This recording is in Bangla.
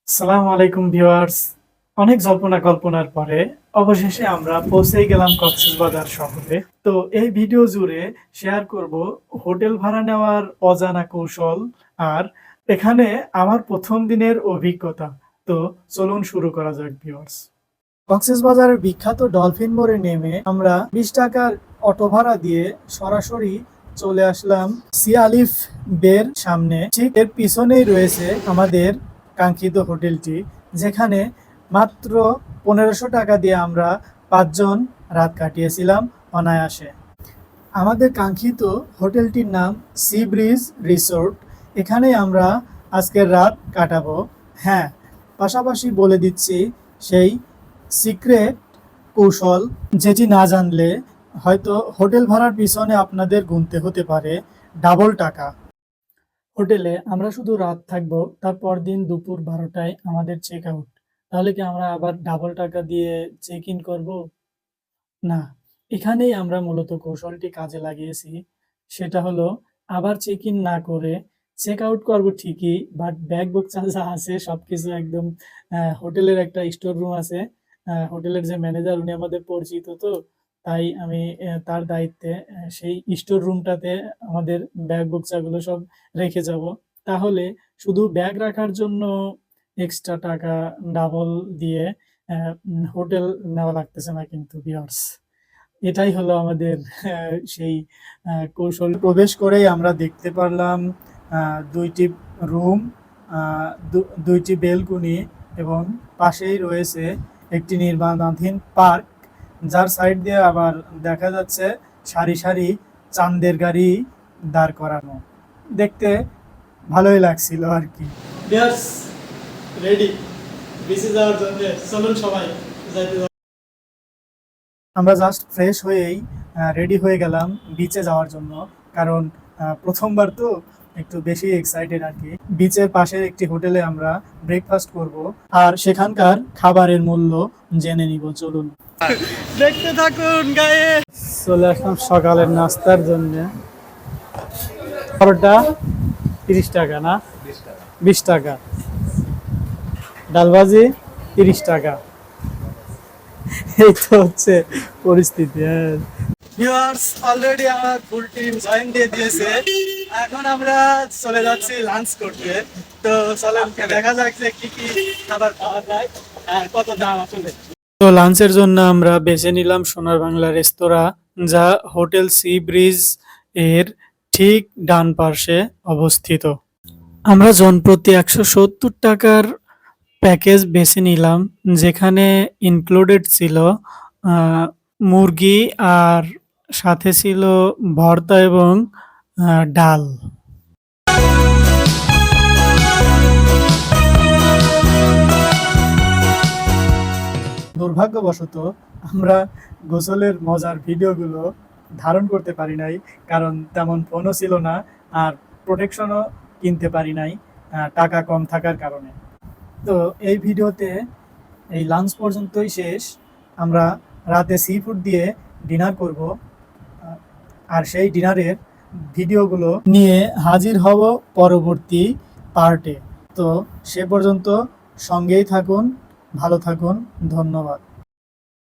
আসসালামু আলাইকুম ভিউয়ার্স। অনেক জল্পনা কল্পনার পরে অবশেষে আমরা পৌঁছেই গেলাম কক্সবাজার শহরে। তো এই ভিডিও জুড়ে শেয়ার করব হোটেল ভাড়া নেওয়ার অজানা কৌশল আর এখানে আমার প্রথম দিনের অভিজ্ঞতা। তো চলুন শুরু করা যাক ভিউয়ার্স। কক্সবাজারের বিখ্যাত ডলফিন মোড়ে নেমে আমরা 20 টাকার অটো ভাড়া দিয়ে সরাসরি চলে আসলাম সি আলিফ বের সামনে। ঠিক এর পিছনেই রয়েছে আমাদের কাঙ্ক্ষিত হোটেলটি, যেখানে মাত্র 1500 টাকা দিয়ে আমরা 5 জন রাত কাটিয়েছিলাম অনায়াসে। আমাদের কাঙ্ক্ষিত হোটেলটির নাম সি ব্রিজ রিসোর্ট। এখানেই আমরা আজকের রাত কাটাবো। হ্যাঁ, পাশাপাশি বলে দিচ্ছি সেই সিক্রেট কৌশল, যেটি না জানলে হয়তো হোটেল ভাড়ার পিছনে আপনাদের গুনতে হতে পারে ডাবল টাকা। হোটেলে আমরা শুধু রাত থাকবো, তারপর দিন দুপুর 12টায় আমাদের চেক আউট। তাহলে কি আমরা আবার ডাবল টাকা দিয়ে চেক ইন করবো? না, এখানেই আমরা মূলত কৌশলটি কাজে লাগিয়েছি। সেটা হলো আবার চেক ইন না করে চেক আউট করবো ঠিকই, বাট ব্যাগ বুকস যা আছে সবকিছু একদম হোটেলের একটা স্টোর রুম আছে। হোটেলের যে ম্যানেজার উনি আমাদের পরিচিত, তো তাই আমি তার দায়িত্বে সেই স্টোর রুমটাতে আমাদের ব্যাগ বুকসাগুলো সব রেখে যাবো। তাহলে শুধু ব্যাগ রাখার জন্য এক্সট্রা টাকা ডাবল দিয়ে হোটেল নেওয়া লাগতেছে না কিন্তু ভিউয়ার্স। এটাই হলো আমাদের সেই কৌশল। প্রবেশ করেই আমরা দেখতে পারলাম 2টি রুম, 2টি বেলকনি এবং পাশেই রয়েছে একটি নির্মাণাধীন পার্ক, যার সাইড দিয়ে আবার দেখা যাচ্ছে সারি সারি চাঁদের গাড়ি দাঁড় করানো। দেখতে ভালোই লাগছিল আর কি। রেডি বিচে যাওয়ার জন্য চলুন সবাই যাইতে। আমরা জাস্ট ফ্রেশ হয়েই রেডি হয়ে গেলাম বিচে যাওয়ার জন্য, কারণ প্রথমবার তো একটু বেশি এক্সাইটেড আর কি। বিচের পাশের একটি হোটেলে আমরা ব্রেকফাস্ট করব আর সেখানকার খাবারের মূল্য জেনে নিব। চলুন দেখতে থাকুন। গায়ে চলে আসলাম সকালের নাস্তার জন্য। পরোটা 30 টাকা না 20 টাকা, ডালভাজি 30 টাকা। এই তো হচ্ছে পরিস্থিতি। ভিউয়ার্স, অলরেডি আমার ফুল টিম জয়েন দিয়ে দিয়েছে। এখন আমরা চলে যাচ্ছি লাঞ্চ করতে। তো চলেন দেখা যাক যে কি কি খাবার পাওয়া যায় আর কত দাম আসলে। তো লাঞ্চের জন্য আমরা বেছে নিলাম সোনার বাংলা রেস্তোরাঁ, যা হোটেল সি ব্রিজ এর ঠিক ডান পাশে অবস্থিত। আমরা জনপ্রতি 170 টাকার প্যাকেজ বেছে নিলাম, যেখানে ইনক্লুডেড ছিল মুরগি আর সাথে ছিল ভর্তা এবং ডাল। দুর্ভাগ্যবশত আমরা গোসলের মজার ভিডিওগুলো ধারণ করতে পারি নাই, কারণ তেমন ফোনও ছিল না আর প্রোটেকশনও কিনতে পারি নাই টাকা কম থাকার কারণে। তো এই ভিডিওতে এই লাঞ্চ পর্যন্তই শেষ। আমরা রাতে সি ফুড দিয়ে ডিনার করব আর সেই ডিনারের ভিডিওগুলো নিয়ে হাজির হব পরবর্তী পার্টে। তো সে পর্যন্ত সঙ্গেই থাকুন, ভালো থাকুন, ধন্যবাদ।